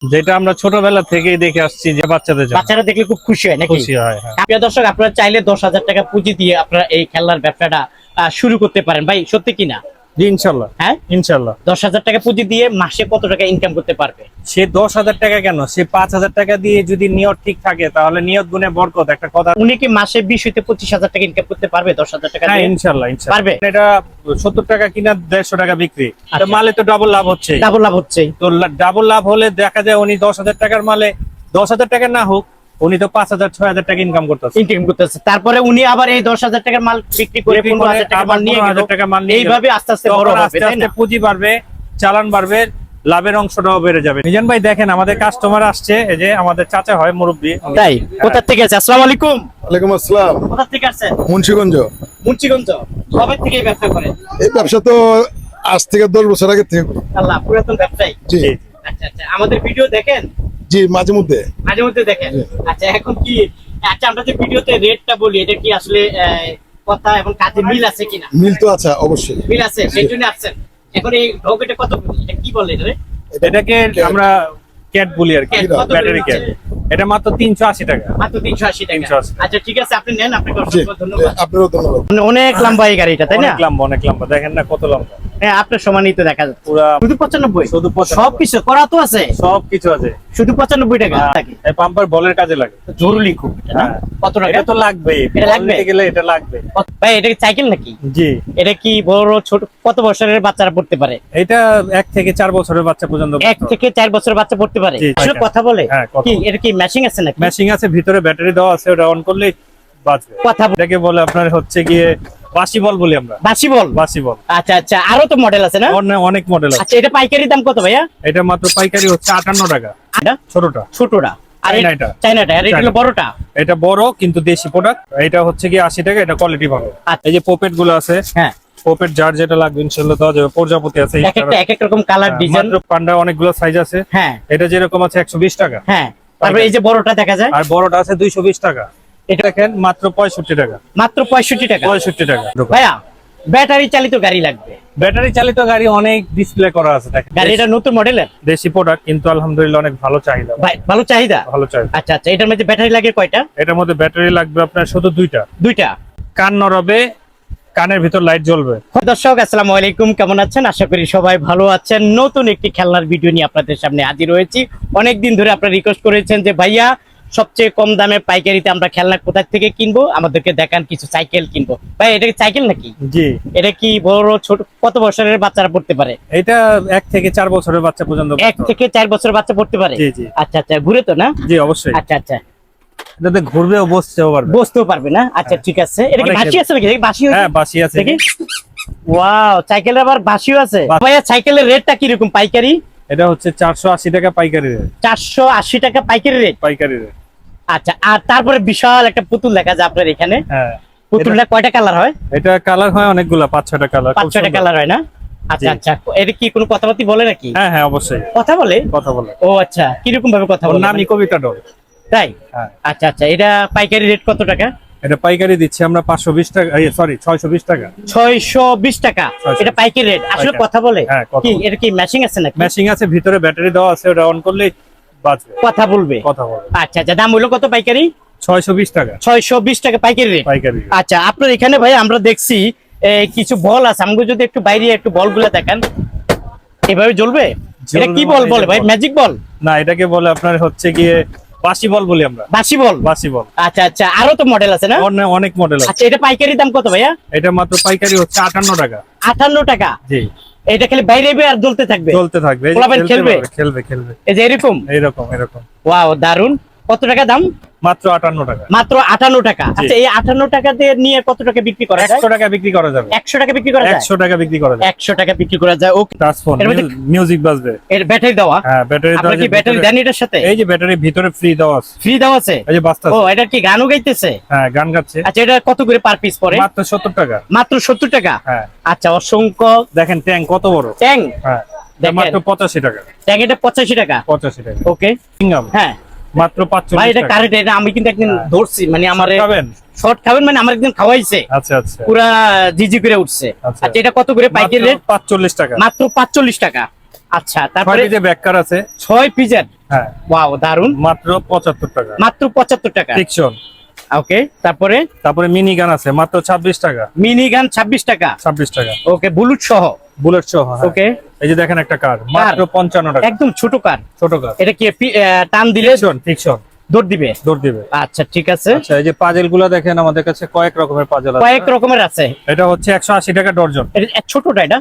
যেটা আমরা ছোটবেলা থেকেই দেখে আসছি যে বাচ্চারা দেখলে খুব খুশি হয় নাকি? খুশি হয়, হ্যাঁ। প্রিয় দর্শক, আপনারা চাইলে 10,000 টাকা পুঁজি দিয়ে আপনারা এই খেলনার ব্যবসাটা শুরু করতে পারেন। ভাই সত্যি কিনা? জি ইনশাল্লাহ, হ্যাঁ ইনশাল্লাহ। 10,000 টাকা পুঁজি দিয়ে মাসে কত টাকা ইনকাম করতে পারবে? সে 10,000 টাকা কেন, সে 5,000 টাকা দিয়ে যদি নিয়ত ঠিক থাকে তাহলে নিয়ত গুণে বরকত, একটা কথা। উনি কি মাসে 20 হইতে 25,000 টাকা ইনকাম করতে পারবে 10,000 টাকা হ্যাঁ দিয়ে? ইনশাল্লাহ, ইনশাল্লাহ পারবে। এটা 70 টাকা কিনা 150 টাকা বিক্রি, তো মালে তো ডাবল লাভ হচ্ছে। ডাবল লাভ হচ্ছে। তো ডাবল লাভ হলে দেখা যায় উনি 10,000 টাকার মালে 10,000 টাকা না হোক, উনি তো 5,000 6,000 টাকা ইনকাম করতেছে। তারপরে উনি আবার এই 10,000 টাকার মাল বিক্রি করে 15,000 টাকা মাল নিয়ে গেল। এইভাবে আস্তে আস্তে বড় হবে, তাই না? পুঁজি বাড়বে, চালান বাড়বে, লাভের অংশটাও বেড়ে যাবে। মিজান ভাই দেখেন আমাদের কাস্টমার আসছে, এই যে আমাদের চাচা হয়, মুরব্বি। তাই? কোথা থেকে আছে? আসসালামু আলাইকুম। ওয়ালাইকুম আসসালাম। কোথা থেকে আসছেন? মুন্সিগঞ্জ। মুন্সিগঞ্জ। কবে থেকে এই ব্যবসা করেন? এই ব্যবসা তো আজ থেকে 10 বছর আগে থেকে করি। আল্লাহ, পুরাতন ব্যবসায়ী। জি আচ্ছা আচ্ছা, আমাদের ভিডিও দেখেন? জি, মাঝে মধ্যে। মাঝে মধ্যে দেখেন। আচ্ছা, এখন কি আমরা যে ভিডিওতে রেটটা বলি, এটা কি আসলে কথা এবং কাজে মিল আছে কিনা? মিল তো আছে অবশ্যই। মিল আছে, সেই জন্য আসছেন। এখন এই ঢোকেটা কত, এটা কি বলে এটা? এটাকে আমরা ক্যাট বলি আর কি, ক্যাট, কত ব্যাটারি ক্যাট। এটা মাত্র 380 টাকা। মাত্র 380 টাকা। 380 আচ্ছা ঠিক আছে, আপনি নেন। আপনাকে জি, অসংখ্য ধন্যবাদ। আপনারও ধন্যবাদ। অনেক লম্বা এই গাড়িটা, তাই না? অনেক লম্বা, অনেক লম্বা, দেখেন না কত লম্বা। হ্যাঁ, আপনার সমানই তো দেখা যাচ্ছে। পুরা শুধু 95? শুধু 95। সবকিছু করা তো আছে, সবকিছু আছে। শুধু 95 টাকা। এই পাম্পার বলের কাজে লাগে। জরুরি খুব এটা, না? হ্যাঁ। কত টাকা? এটা তো লাগবে, এটা লাগবে? বলতে গেলে এটা লাগবে। ভাই এটা কি সাইকেল নাকি? জি, এটা কি বড় ছোট কত বছরের বাচ্চারা পড়তে পারে? এটা 1 থেকে 4 বছরের বাচ্চা পর্যন্ত। 1 থেকে 4 বছরের বাচ্চা পড়তে পারে। জি, আসলে কথা বলে? হ্যাঁ, কথা কি বলে। এটা কি ম্যাচিং আছে নাকি? ম্যাচিং আছে, ভিতরে ব্যাটারি দেওয়া আছে, ওটা অন করলে বাজবে। কথা বলে। এটাকে বলে আপনার হচ্ছে গিয়ে বাসি বল বলি আমরা। বাসি বল? বাসি বল। আচ্ছা আচ্ছা, আরো তো মডেল আছে না? অনেক মডেল আছে। আচ্ছা, এটা পাইকারি দাম কত ভাইয়া? এটা মাত্র পাইকারি হচ্ছে 58 টাকা। এটা ছোটটা। ছোটটা। আর চাইনাটা। চাইনাটা, আর এটা হলো বড়টা। এটা বড় কিন্তু দেশি প্রোডাক্ট। এটা হচ্ছে কি 80 টাকা, এটা কোয়ালিটি ভালো। আচ্ছা। এই যে পপেট গুলো আছে, হ্যাঁ, পপেট যার যেটা লাগবে ইনশাআল্লাহ দেওয়া যাবে। প্রজাপতি আছে, এক একটা এক এক রকম কালার ডিজাইন। মাত্র পান্ডা অনেকগুলো সাইজ আছে। হ্যাঁ এটা যেরকম আছে 120 টাকা। হ্যাঁ, তারপরে এই যে বড়টা দেখা যায়, আর বড়টা আছে 220 টাকা। এটা দেখেন মাত্র 65 টাকা। মাত্র 65 টাকা। 65 টাকা। ভাইয়া ব্যাটারি চালিত গাড়ি লাগবে। ব্যাটারি চালিত গাড়ি অনেক ডিসপ্লে করা আছে, দেখেন। গাড়িটা নতুন মডেলের, দেশি প্রোডাক্ট কিন্তু আলহামদুলিল্লাহ অনেক ভালো চাহিদা। ভালো চাহিদা। ভালো চাহিদা। আচ্ছা আচ্ছা, এটার মধ্যে ব্যাটারি লাগে কয়টা? এটার মধ্যে ব্যাটারি লাগবে আপনার শুধু দুইটা। কান নড়াবে, কানের ভিতর লাইট জ্বলবে। দর্শক আসসালামু আলাইকুম, কেমন আছেন? আশা করি সবাই ভালো আছেন। নতুন একটি খেলনার ভিডিও নিয়ে আপনাদের সামনে হাজির হয়েছি। অনেকদিন ধরে আপনারা রিকোয়েস্ট করেছেন যে ভাইয়া সবচেয়ে কম দামে পাইকারিতে আমরা খেলনা কোথা থেকে কিনবো, আমাদেরকে দেখান, কিছু সাইকেল কিনবো। ভাই এটা কি সাইকেল নাকি? জি। এটা কি বড় ছোট কত বছরের বাচ্চারা পড়তে পারে? এটা 1 থেকে 4 বছরের বাচ্চা পর্যন্ত। 1 থেকে 4 বছরের বাচ্চা পড়তে পারে? জি জি। আচ্ছা আচ্ছা, ঘুরে তো না? জি অবশ্যই। আচ্ছা আচ্ছা, এটাতে ঘুরবেও বসতেও পারবে। বসতেও পারবে না? আচ্ছা ঠিক আছে। এটা কি অনেক বাসি আছে নাকি? এটা কি বাসি হয়েছে? হ্যাঁ বাসি আছে। দেখি। ওয়াও, সাইকেলের আবার বাসিও আছে। ভাইয়া সাইকেলের রেটটা কি রকম পাইকারি? এটা হচ্ছে 480 টাকা পাইকারি রেট। 480 টাকা পাইকারি রেট। পাইকারি রেট। আচ্ছা, আর তারপরে বিশাল একটা পুতুল দেখা যায় আপনার এখানে। হ্যাঁ। পুতুলটা কয়টা কালার হয়? এটা কালার হয় অনেকগুলা, 5-6টা কালার। 5-6টা কালার হয় না? আচ্ছা আচ্ছা, এটা কি কোনো কথাবার্তা বলে নাকি? হ্যাঁ হ্যাঁ অবশ্যই কথা বলে। কথা বলে। ও আচ্ছা, কিরকম ভাবে কথা ওর বলে? নামই কবিতা ডল। তাই? হ্যাঁ। আচ্ছা আচ্ছা, এটা পাইকারি রেট কত টাকা? এটা পাইকারি দিচ্ছি আমরা 520 টাকা, সরি 620 টাকা। 620 টাকা। 620 এটা পাইকারি রেট। আসলে পাইকারি। কথা বলে? হ্যাঁ, কথা কি বলে। এটা কি ম্যাচিং আছে নাকি? ম্যাচিং আছে, ভিতরে ব্যাটারি দেওয়া আছে, ওটা অন করলে বাজবে। কথা বলবে? কথা বলে। আচ্ছা আচ্ছা, দাম হলো কত পাইকারি? 620 টাকা। 620 টাকা পাইকারি রেট। পাইকারি। আচ্ছা, আপনার এখানে ভাই আমরা দেখছি কিছু বল আছে, আমাকে যদি একটু বাইরে একটু বলগুলো দেখান। এভাবে জ্বলবে? এটা কি বল বলে ভাই? Magic ball? না, এটাকে বলে আপনার হচ্ছে গিয়ে বাসি বল বলি আমরা। বাসি বল? বাসি বল। আচ্ছা আচ্ছা, আরো তো মডেল আছে না? অনেক মডেল আছে। আচ্ছা, এটা পাইকারি দাম কত ভাইয়া? এটা মাত্র পাইকারি হচ্ছে 58 টাকা। 58 টাকা। জি। এটা খালি বাইরে আর জ্বলতে থাকবে? চলতে থাকবে। এই যে পোলাপান খেলবে? খেলবে খেলবে। এই যে এরকম? এরকম। ওয়াও, দারুন। কত টাকা দাম? মাত্র 58 টাকা। মাত্র 58 টাকা। আচ্ছা, এই 58 টাকা দিয়ে নিয়ে কত টাকা বিক্রি করা যায়? 100 টাকা বিক্রি করা যাবে। 100 টাকা বিক্রি করা যায়? 100 টাকা বিক্রি করা যাবে। 100 টাকা বিক্রি করা যায়। ওকে। টাচফোন, এর মধ্যে মিউজিক বাজবে। এর ব্যাটারি দেওয়া? হ্যাঁ ব্যাটারি দেওয়া। আপনি কি ব্যাটারি দেন এটার সাথে? এই যে ব্যাটারি ভিতরে ফ্রি দেওয়া আছে। ফ্রি দেওয়া আছে? এই যে বাজতেছে। ও, এটা কি গানও গাইতেছে? হ্যাঁ গান গাচ্ছে। আচ্ছা, এটা কত করে পার পিস পড়ে? মাত্র 70 টাকা। মাত্র 70 টাকা? হ্যাঁ। আচ্ছা, অসংখ্য। দেখেন ট্যাঙ্ক কত বড়। ট্যাং? হ্যাঁ। দেখেন। মাত্র 85 টাকা। ট্যাং এটা 85 টাকা? 85 টাকা। ওকে। সিঙ্গাম হ্যাঁ মাত্র 45 ভাই, এটা টাকা। কারেন্ট। এটা আমি কিন্তু একদিন ধরছি, মানে আমার খাবেন? শর্ট খাবেন মানে আমার একদিন খাওয়াইছে, আচ্ছা আচ্ছা। পুরা জিজি করে উঠছে। আচ্ছা। আচ্ছা, এটা কত করে পাইকারি রেট? 45 টাকা। মাত্র 45 টাকা। আচ্ছা, 6 তারপরে পিসের ব্যাককার আছে। 6 পিসের। হ্যাঁ, ওয়াও, দারুন। মাত্র 75 টাকা। মাত্র 75 টাকা। ফিকশন। ওকে, তারপরে মিনি গান আছে মাত্র 26 টাকা। মিনি গান 26 টাকা। 26 টাকা। ওকে, বুলেট সহ। বুলেট সহ। হ্যাঁ। ওকে, এই যে দেখেন একটা কার মাত্র 55 টাকা। একদম ছোট কার। ছোট কার। এটা কি টান দিলে ফিকশন দৌড় দিবে? দৌড় দিবে। আচ্ছা, ঠিক আছে। আচ্ছা, এই যে পাজেল গুলা দেখেন আমাদের কাছে কয়েক রকমের পাজেল আছে। কয়েক রকমের আছে। এটা হচ্ছে 180 টাকা ডর্জন। এটা ছোটটা, এটা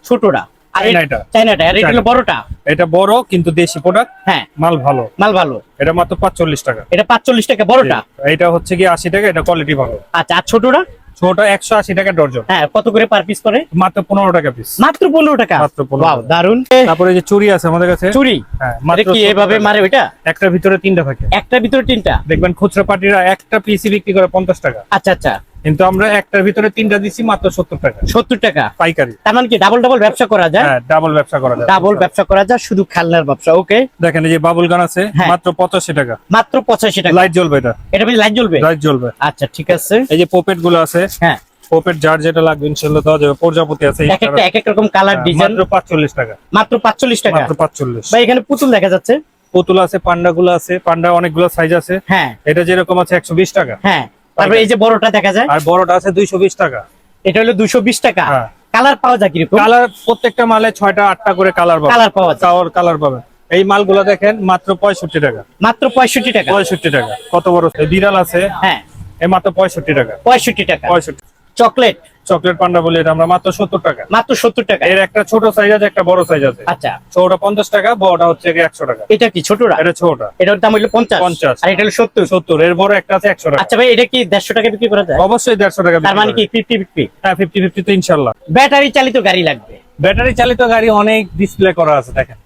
ছোটটা। আর চাইনাটা। চাইনাটা, আর এটা হলো বড়টা। এটা বড় কিন্তু দেশি প্রোডাক্ট। হ্যাঁ, মাল ভালো। মাল ভালো। এটা মাত্র 45 টাকা। এটা 45 টাকা বড়টা। এটা হচ্ছে কি 80 টাকা, এটা কোয়ালিটি ভালো। আচ্ছা, আর ছোটটা? ছোটটা 180 টাকা ডর্জন। হ্যাঁ, কত করে পার পিস করে? মাত্র 15 টাকা পিস। মাত্র 15 টাকা। মাত্র 15 ওয়াও, টাকা। দারুন। তারপরে যে চুড়ি আছে আমাদের কাছে। চুড়ি? হ্যাঁ, এটা মাত্র কি 70 এভাবে টাকা। মারে ওইটা? একটার ভিতরে 3টা থাকে। একটার ভিতরে 3টা। দেখবেন খুচরা পার্টিরা একটা পিসি বিক্রি করে 50 টাকা, আচ্ছা আচ্ছা, কিন্তু আমরা একটার ভিতরে 3টা দিছি মাত্র 70 টাকা 70 টাকা পাইকারি। তার মানে কি ডাবল ডাবল ব্যবসা করা যায়? হ্যাঁ, ডাবল ব্যবসা করা যায়। ডাবল ব্যবসা করা যায়, শুধু খেলনার ব্যবসা। ওকে, দেখেন এই যে বাবুল গান আছে হ্যাঁ। মাত্র 85 টাকা। মাত্র 85 টাকা। লাইট জ্বলবে এটা। এটা মানে লাইট জ্বলবে? লাইট জ্বলবে। আচ্ছা, ঠিক আছে। এই যে পপেট গুলো আছে। হ্যাঁ, পপেট যার যেটা লাগবে ইনশাআল্লাহ দেওয়া যাবে। প্রজাপতি আছে এক একটা এক এক রকম কালার ডিজাইন। মাত্র 45 টাকা। মাত্র 45 টাকা। মাত্র 45। ভাই, এখানে পুতুল দেখা যাচ্ছে। পুতুল আছে, পান্ডা গুলো আছে। পান্ডা অনেকগুলো সাইজ আছে। হ্যাঁ এটা যেরকম আছে 120 টাকা। হ্যাঁ, তারপরে এই যে বড়টা দেখা যায়, আর বড়টা আছে 220 টাকা। এটা হলো 220 টাকা। হ্যাঁ। কালার পাওয়া যায় কিরকম? কালার প্রত্যেকটা মালে 6টা 8টা করে কালার পাবেন। কালার পাওয়া যায়। কালার পাবেন। এই মালগুলো দেখেন মাত্র 65 টাকা। মাত্র 65 টাকা। 65 টাকা। কত বড় এই বিড়াল আছে। হ্যাঁ, এই মাত্র 65 টাকা। 65 টাকা। 65। চকলেট? চকলেট পান্ডা বলি এটা আমরা মাত্র 70 টাকা। মাত্র 70 টাকা। এর একটা ছোট সাইজ আছে, একটা বড় সাইজ আছে। আচ্ছা, ছোটটা 50 টাকা, বড়টা হচ্ছে 100 টাকা। এটা কি ছোটরা? এটা ছোটটা। এটার দাম হলো 50। 50। আর এটা হলো 70। 70। এর বড় একটা আছে 100 টাকা। আচ্ছা ভাই, এটা কি 150 টাকা বিক্রি করা যায়? অবশ্যই 150 টাকা। তার মানে কি 50-50? হ্যাঁ, 50-50 তো ইনশাআল্লাহ। ব্যাটারি চালিত গাড়ি লাগবে? ব্যাটারি চালিত গাড়ি অনেক ডিসপ্লে করা আছে দেখেন।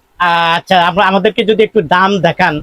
আচ্ছা, আমাদেরকে যদি একটু দাম দেখান,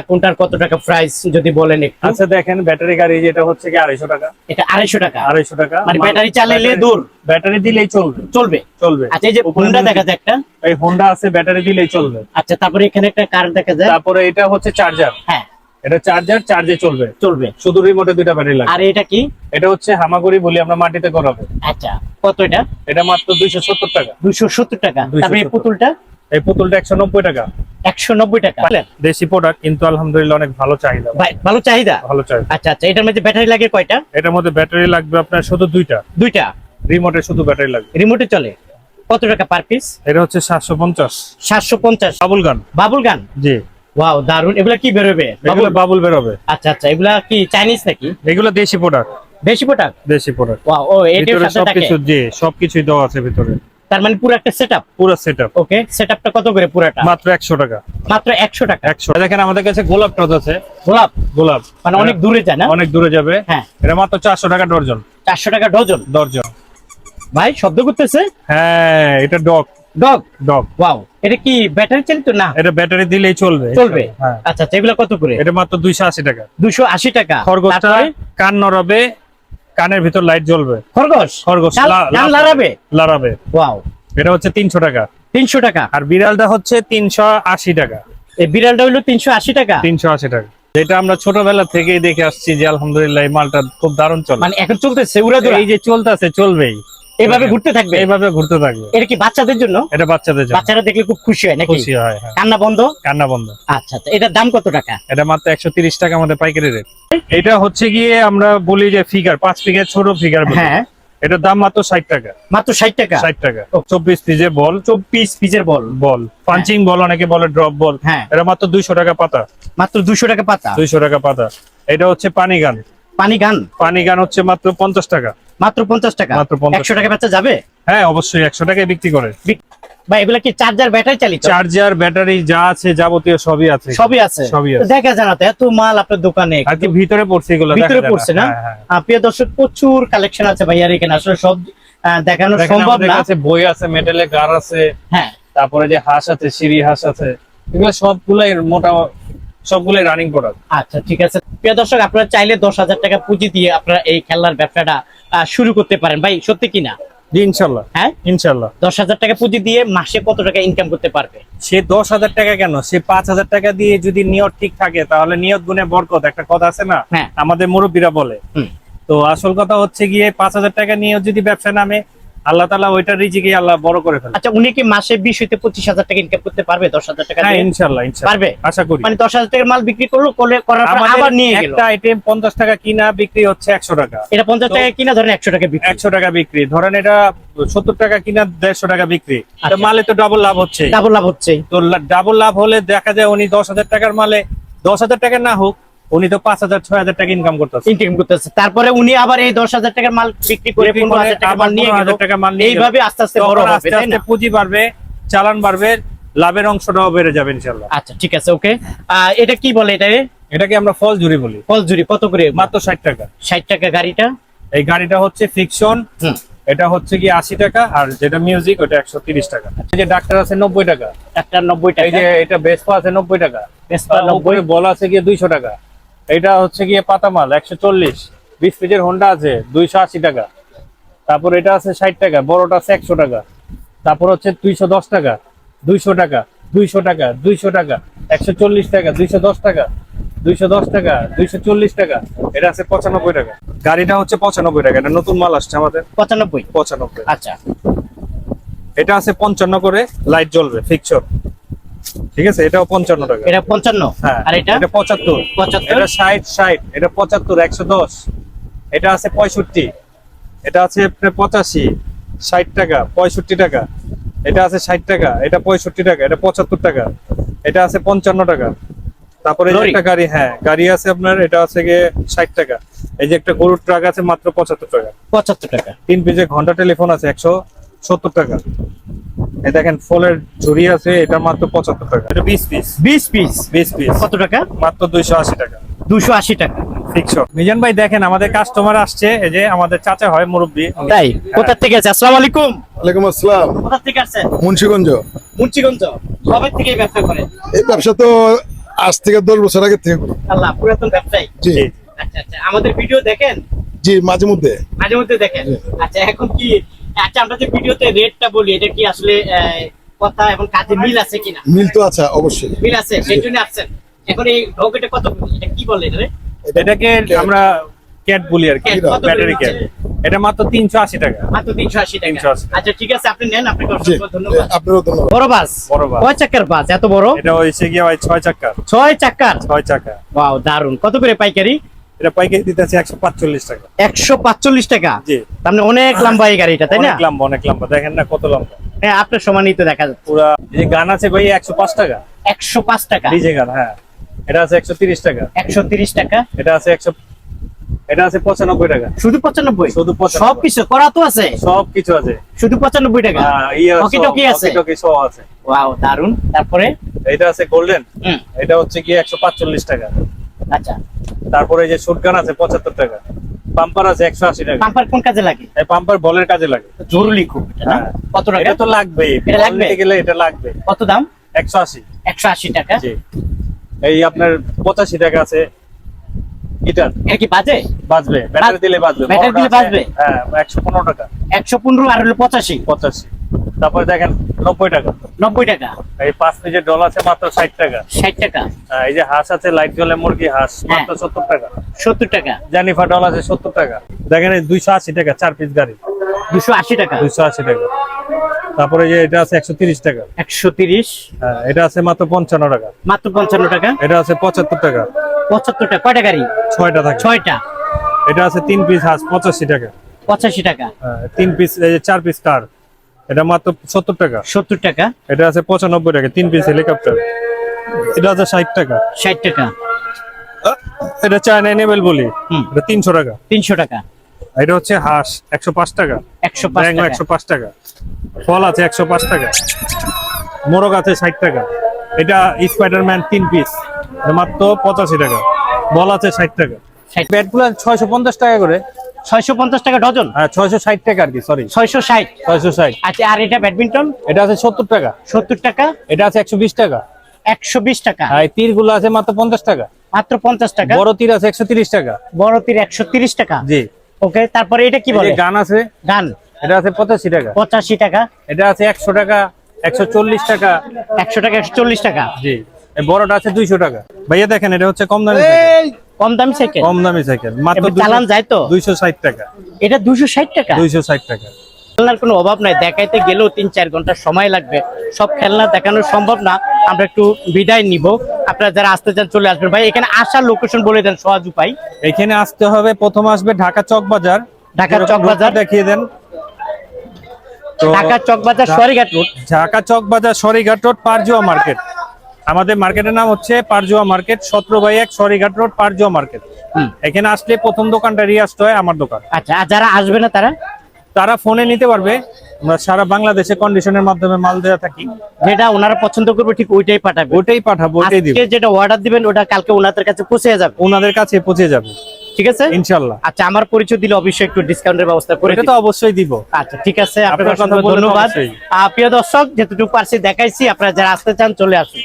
কোনটার কত টাকা প্রাইস যদি বলেন একটু। আচ্ছা, দেখেন ব্যাটারি গাড়ি যেটা হচ্ছে কি 250 টাকা। এটা 250 টাকা। 250 টাকা। মানে ব্যাটারি চালালে দূর ব্যাটারি দিলেই চলবে। চলবে? চলবে। আচ্ছা, এই যে হোন্ডা দেখা যায় একটা। এই হোন্ডা আছে, ব্যাটারি দিলেই চলবে। আচ্ছা, তারপরে এখানে একটা কার দেখা যায়। তারপরে এটা হচ্ছে চার্জার। হ্যাঁ, এটা চার্জার, চার্জে চলবে। চলবে। শুধু রিমোটে 2টা ব্যাটারি লাগে। আর এটা কি? এটা হচ্ছে হামাগুড়ি বলি আমরা, মাটিতে করাবে। আচ্ছা, কত এটা? এটা মাত্র 270 টাকা। 270 টাকা। 270 তারপরে এই পুতুলটা? এই পুতুলটা 190 টাকা। 190 টাকা। দেশি প্রোডাক্ট, কিন্তু আলহামদুলিল্লাহ অনেক ভালো চাহিদা। ভাই, ভালো চাহিদা? ভালো চাহিদা। আচ্ছা আচ্ছা, এটার মধ্যে ব্যাটারি লাগে কয়টা? এটার মধ্যে ব্যাটারি লাগবে আপনার শুধু 2টা। 2টা। রিমোটে শুধু ব্যাটারি লাগবে। রিমোটে চলে? কত টাকা পার পিস? এটা হচ্ছে 750। 750। বাবুল গান। বাবুল গান? জি। ওয়াও, দারুন। এগুলা কি বেরোবে? এগুলো বাবুল বের হবে। আচ্ছা আচ্ছা, এগুলা কি চাইনিজ নাকি? এগুলো দেশি প্রোডাক্ট। দেশি প্রোডাক্ট? দেশি প্রোডাক্ট। ওয়াও, ও এটার ভিতরে সাথে থাকে? সবকিছু, জি, সবকিছুই দেওয়া আছে ভিতরে। তার মানে পুরো একটা সেটআপ? পুরো সেটআপ। ওকে, সেটআপটা কত করে পুরাটা? মাত্র 100 টাকা। মাত্র 100 টাকা। 100। দেখেন আমাদের কাছে গোলাপ টস আছে। গোলাপ? গোলাপ মানে অনেক দূরে যায় না? অনেক দূরে যাবে। হ্যাঁ। এটা মাত্র 400 টাকা ডর্জন। 400 টাকা ডজন? ডর্জন। ভাই, শব্দ করতেছে। হ্যাঁ, এটা ডগ। ডগ? ডগ। ওয়াও, এটা কি ব্যাটারি চালিত না? এটা ব্যাটারি দিলেই চলবে। চলবে? হ্যাঁ। আচ্ছা আচ্ছা, এগুলা কত করে? এটা মাত্র 280 টাকা। 280 টাকা। খরগোশটা তারপরে? কান নড়াবে, কানের ভিতর লাইট জ্বলবে। খরগোশ? খরগোশ কান লড়াবে? লড়াবে। ওয়াও, এটা হচ্ছে 300 টাকা। 300 টাকা। আর বিড়ালটা হচ্ছে 380 টাকা। এই বিড়ালটা হলো 380 টাকা। 380 টাকা। যেটা আমরা ছোটবেলা থেকেই দেখে আসছি যে আলহামদুলিল্লাহ এই মালটা খুব দারুণ চলে। মানে এখন চলতেছে উড়াদুরা? এই যে চলতেছে, চলবেই। এভাবে ঘুরতে থাকবে? এইভাবে ঘুরতে থাকবে। এটা কি বাচ্চাদের জন্য? এটা বাচ্চাদের জন্য। বাচ্চারা দেখলে খুব খুশি হয় নাকি? খুশি হয়। হ্যাঁ, কান্না বন্ধ? কান্না বন্ধ। আচ্ছা আচ্ছা, এটার দাম কত টাকা? এটা মাত্র 130 টাকা আমাদের পাইকারি রেট। এটা হচ্ছে গিয়ে আমরা বলি যে ফিগার, 5 ফিগার ছোট ফিগার। হ্যাঁ, এটার দাম মাত্র 60 টাকা। মাত্র 60 টাকা? 60 টাকা। 24 পিসের বল। 24 পিসের বল? বল পাঞ্চিং বল, অনেকে বলে ড্রপ বল। হ্যাঁ। এটা মাত্র 200 টাকা পাতা। মাত্র 200 টাকা পাতা? 200 টাকা পাতা। এটা হচ্ছে পানি গান। পানি গান? পানি গান হচ্ছে মাত্র 50 টাকা। মাত্র 50 টাকা? মাত্র 50 100 টাকা বেচা যাবে? হ্যাঁ, অবশ্যই 100 টাকায় বিক্রি করে। ভাই, এগুলা কি চার্জার ব্যাটারি চালিত? চার্জার, ব্যাটারি যা আছে যাবতীয় সবই আছে। সবই আছে? সবই তো আছে। দেখা যায় না তো এত মাল আপনার দোকানে? আর কি ভিতরে পড়ছে এগুলো, ভিতরে দেখা যায় পড়ছে না? হ্যাঁ, হ্যাঁ। প্রিয় দর্শক, প্রচুর কালেকশন আছে ভাইয়ার এখানে, আসলে সব দেখানো দেখেন সম্ভব আমাদের না। কাছে বই আছে, মেটালের গার আছে। হ্যাঁ, তারপরে যে হাঁস আছে, সিঁড়ি হাঁস আছে। এগুলো সবগুলাই সবগুলাই রানিং প্রোডাক্ট। আচ্ছা, ঠিক আছে। প্রিয় দর্শক, আপনারা চাইলে 10,000 টাকা পুঁজি দিয়ে আপনারা এই খেলনার ব্যবসাটা শুরু করতে পারেন। ভাই, সত্যি কিনা? জি, ইনশাল্লাহ। হ্যাঁ, ইনশাল্লাহ। 10,000 টাকা পুঁজি দিয়ে মাসে কত টাকা ইনকাম করতে পারবে? সে 10,000 টাকা কেন, সে 5,000 টাকা দিয়ে যদি নিয়ত ঠিক থাকে তাহলে নিয়ত গুণে বরকত, একটা কথা আছে না? হ্যাঁ। আমাদের মুরব্বীরা বলে। হুম। তো আসল কথা হচ্ছে গিয়ে 5,000 টাকা নিয়ে যদি ব্যবসা নামে, আল্লাহ তাআলা ওইটা রিজিকে আল্লাহ বড় করে ফেলে। আচ্ছা, উনি কি মাসে 20 হইতে 25,000 টাকা ইনকাম করতে পারবে? 10,000 টাকা হ্যাঁ দিয়ে? ইনশাআল্লাহ পারবে? আশা করি। মানে 10,000 টাকার মাল বিক্রি করলো, করার পর আমাদের আবার নিয়ে গেল। একটা আইটেম 50 টাকা কিনা বিক্রি হচ্ছে 100 টাকা। এটা 50 টাকা কিনা, ধরেন 100 টাকা বিক্রি। 100 টাকা বিক্রি, ধরেন এটা 70 টাকা কিনা 150 টাকা বিক্রি। তো আচ্ছা। মালে তো ডাবল লাভ হচ্ছে। ডাবল লাভ হচ্ছে। তো ডাবল লাভ হলে দেখা যায় উনি 10,000 টাকার মালে 10,000 টাকা না হোক, উনি তো 5,000 6,000 টাকা ইনকাম করতেছে। ইনকাম করতেছে। তারপরে উনি আবার এই 10,000 টাকার মাল বিক্রি করে 15,000 টাকা মাল নিয়ে গেল। 15,000 টাকা মাল নিয়ে গেল। এইভাবে আস্তে আস্তে বড় তখন হবে, আস্তে তাই আস্তে না? পুঁজি বাড়বে, চালান বাড়বে, লাভের অংশটাও বেড়ে যাবে ইনশাআল্লাহ। আচ্ছা, ঠিক আছে, ওকে। এটা কি বলে? এটাকে আমরা ফল ঝুরি বলি। ফলঝুরি কত করে? মাত্র 60 টাকা। 60 টাকা গাড়িটা। এই গাড়িটা হচ্ছে ফিকশন, হুম। এটা হচ্ছে কি 80 টাকা, আর যেটা মিউজিক ওটা 130 টাকা। এই যে ডাক্তার আছে 90 টাকা। একটা 90 এই টাকা। যে এটা বেসপা আছে 90 টাকা। বেসপা তার 90। উপরে বল আছে গিয়ে 200 টাকা। এটা হচ্ছে গিয়ে পাতামাল 140। 20 পিসের হোন্ডা আছে 280 টাকা। তারপর এটা আছে 60 টাকা, বড়টা আছে 100 টাকা। তারপর হচ্ছে 210 টাকা, 200 টাকা, 200 টাকা, 200 টাকা, 140 টাকা, 210 টাকা, 210 টাকা, 240 টাকা। এটা আছে 95 টাকা। গাড়িটা হচ্ছে 95 টাকা। এটা নতুন মাল আসছে আমাদের। 95। 95। আচ্ছা, এটা আছে 55 করে, লাইট জ্বলবে ফিক্সর। ঠিক আছে, এটাও 55 টাকা। এটা 55। হ্যাঁ, আর এটা এটা 75। 75। এটা 60 60, এটা 75 110। এটা আছে 65। এটা আছে আপনার 85 60 টাকা 65 টাকা। এটা আছে 60 টাকা, এটা 65 টাকা, এটা 75 টাকা। এটা আছে 55 টাকা। তারপরে এই যে লরি। একটা গাড়ি, হ্যাঁ গাড়ি আছে আপনার, এটা আছে গিয়ে 60 টাকা। এই যে একটা গরুর ট্রাক আছে মাত্র 75 টাকা। 75 টাকা। 3 পিসের ঘন্টা টেলিফোন আছে 170 টাকা। এই দেখেন ফলের ঝুড়ি আছে, এটা মাত্র 75 টাকা। এটা 20 পিস। 20 পিস 20 পিস কত টাকা? মাত্র 280 টাকা। 280 টাকা। ফিক্সড। মিজান ভাই দেখেন আমাদের কাস্টমার আসছে, এই যে আমাদের চাচা হয় মুরব্বি। তাই? কোথা থেকে আছে? আসসালামু আলাইকুম। ওয়ালাইকুম আসসালাম। কোথা থেকে আসছেন? মুন্সিগঞ্জ। মুন্সিগঞ্জ। কবে থেকে এই ব্যবসা করেন? এই ব্যবসা তো আজ থেকে 10 বছর আগে থেকে করি। আল্লাহ, পুরাতন ব্যবসায়ী। জি আচ্ছা আচ্ছা, আমাদের ভিডিও দেখেন? জি, মাঝে মধ্যে। মাঝে মধ্যে দেখেন। আচ্ছা, এখন কি, আচ্ছা আমরা যে ভিডিওতে রেটটা বলি, এটা কি আসলে কথা এবং কাজে মিল আছে কিনা? মিল তো আছে অবশ্যই। মিল আছে, সেই জন্য আসছেন। এখন এই ঢোকেটা কত? এটা কি বলে এটা রে? এটাকে আমরা ক্যাট বলি আর কি, ক্যাট, কত করে ব্যাটারি ক্যাট। দিচ্ছেন? এটা মাত্র 380 টাকা। মাত্র 380 টাকা। 380 টাকা। আচ্ছা ঠিক আছে, আপনি নেন, আপনাকে জি, অসংখ্য ধন্যবাদ। আপনারও ধন্যবাদ। বড় বাস? বড় বাস। কয় চাকার বাস এত বড়? এটা হইছে গিয়ে ভাই 6 চাকা। 6 চাকার? 6 চাকা। ওয়াও, দারুন। কত করে পাইকারি? এটা পাইকারি দিতেছে 145 টাকা। 145 টাকা। জি। তার মানে অনেক লম্বা এই গাড়িটা, তাই না? অনেক লম্বা, অনেক লম্বা। দেখেন না কত লম্বা। হ্যাঁ, আপনার সমানই তো দেখা যাচ্ছে। পুরা এই যে গান আছে ভাই 105 টাকা। 105 টাকা। ডিজে গান, হ্যাঁ। এটা আছে 130 টাকা। 130 টাকা। এটা আছে 95 টাকা। শুধু 95? শুধু 95। সব কিছু করা তো আছে? সব কিছু আছে। শুধু 95 টাকা? টকি টকি আছে? টকি সব আছে। ওয়াও, দারুন। তারপরে এটা আছে গোল্ডেন। হুম, এটা হচ্ছে গিয়ে 145 টাকা। আচ্ছা। তারপরে এই যে শুটগান আছে 75 টাকা। পাম্পার আছে 180 টাকা। পাম্পার কোন কাজে লাগে? এই পাম্পার বলের কাজে লাগে। জরুরি খুব এটা, না? হ্যাঁ। কত টাকা? এটা তো লাগবে, এটা লাগবে? গেলে এটা লাগবে। কত দাম? 180। 180 টাকা। জি। এই আপনার 85 টাকা আছে গিটার। এটা কি বাজে? বাজবে, ব্যাটারি দিলে বাজবে। ব্যাটারি দিলে বড়টা আছে, বাজবে? হ্যাঁ 115 টাকা। 115 আর হলো 85? 85। তারপরে দেখেন 90 টাকা। 90 টাকা। এই 5 পিসের ডল আছে মাত্র 60 টাকা। 60 টাকা। এই যে হাঁস আছে লাইট জ্বলে মুরগি হাঁস মাত্র 70 টাকা। 70 টাকা। জানিফা ডল আছে 70 টাকা। দেখেন এই 280 টাকা 4 পিস গাড়ি। 280 টাকা। 280 টাকা। তারপরে যে এটা আছে 130 টাকা। 130। হ্যাঁ, এটা আছে মাত্র 55 টাকা। মাত্র 55 টাকা। এটা আছে 75 টাকা। 75 টাকা। কয়টা গাড়ি? 6টা থাকে। 6টা। এটা আছে 3 পিস হাঁস 85 টাকা। 85 টাকা। 3 পিস এই যে 4 পিস কার, এটা মাত্র 70 টাকা। 70 টাকা। এটা আছে 95 টাকা। 3 পিস হেলিকপ্টার, এটা আছে 60 টাকা। 60 টাকা। এটা চায়না এনেবেল বলি, হুম। এটা 300 টাকা। 300 টাকা। এটা হচ্ছে হাঁস 105 টাকা। 105 ব্যাঙও টাকা। 105 টাকা। ফল আছে 105 টাকা। মোরগ আছে 60 টাকা। এটা স্পাইডারম্যান 3 পিস, মাত্র 85 টাকা। বল আছে 60 টাকা। 60। ব্যাটগুলো 650 টাকা করে। 650 টাকা ডজন? হ্যাঁ 660 টাকা আর কি, সরি 660। 660। আচ্ছা, আর এটা ব্যাডমিন্টন? এটা আছে 70 টাকা। 70 টাকা। এটা আছে 120 টাকা। 120 টাকা। আর তীর গুলো আছে মাত্র 50 টাকা। মাত্র 50 টাকা। বড় তীর আছে 130 টাকা। বড় তীর 130 টাকা। জি। ওকে, তারপরে এটা কি এই বলে? যে গান আছে, গান? এটা আছে 85 টাকা। 85 টাকা। এটা আছে 100 টাকা, 140 টাকা। 100 টাকা, 140 টাকা। জি। এই বড়টা আছে 200 টাকা। ভাইয়া দেখেন এটা হচ্ছে কম দামি সাইকেল। কম দামি সাইকেল? কম দামি সাইকেল মাত্র এবার চালান যায় তো? 260 টাকা। এটা 260 টাকা? 260 টাকা। খেলনার কোনো অভাব নাই, দেখাইতে গেলেও 3-4 ঘন্টা সময় লাগবে, সব খেলনা দেখানো সম্ভব না। আমরা একটু বিদায় নিব, আপনারা যারা আসতে চান চলে আসবেন। ভাই এখানে আসার লোকেশন বলে দেন সহজ উপায়। এখানে আসতে হবে, প্রথম আসবে ঢাকা চক বাজার। ঢাকা চক বাজার দেখিয়ে দেন তো। ঢাকা চক বাজার সরিঘাট রোড। ঢাকা চক বাজার সরিঘাট রোড পারজুয়া মার্কেট। আমাদের মার্কেটের নাম হচ্ছে পারজুয়া মার্কেট, 17/1 সরিঘাট রোড পারজুয়া মার্কেট। এখানে আসলে প্রথম দোকানটা রিয়াস্ট হয় আমার দোকান। আচ্ছা, আর যারা আসবে না তারা ফোনে নিতে পারবে, আমরা সারা বাংলাদেশে কন্ডিশনের মাধ্যমে মাল দেওয়া থাকি। যেটা ওনারা পছন্দ করবে ঠিক ওইটাই পাঠাবে। ওটাই পাঠাবো, ওটাই দিব। আজকে যেটা অর্ডার দিবেন ওটা কালকে ওনাদের কাছে পৌঁছে যাবে। ওনাদের কাছে পৌঁছে যাবে, ঠিক আছে ইনশাআল্লাহ। আচ্ছা, আমার পরিচয় দিলে অবশ্যই একটু ডিসকাউন্টের ব্যবস্থা করে এটা দিবেন। তো অবশ্যই দিব। আচ্ছা ঠিক আছে, আপনার আপনার কথা কথা বলে তো ধন্যবাদ। অবশ্যই। প্রিয় দর্শক, যেটুকু পারছি দেখাইছি, আপনারা যারা আসতে চান চলে আসুন।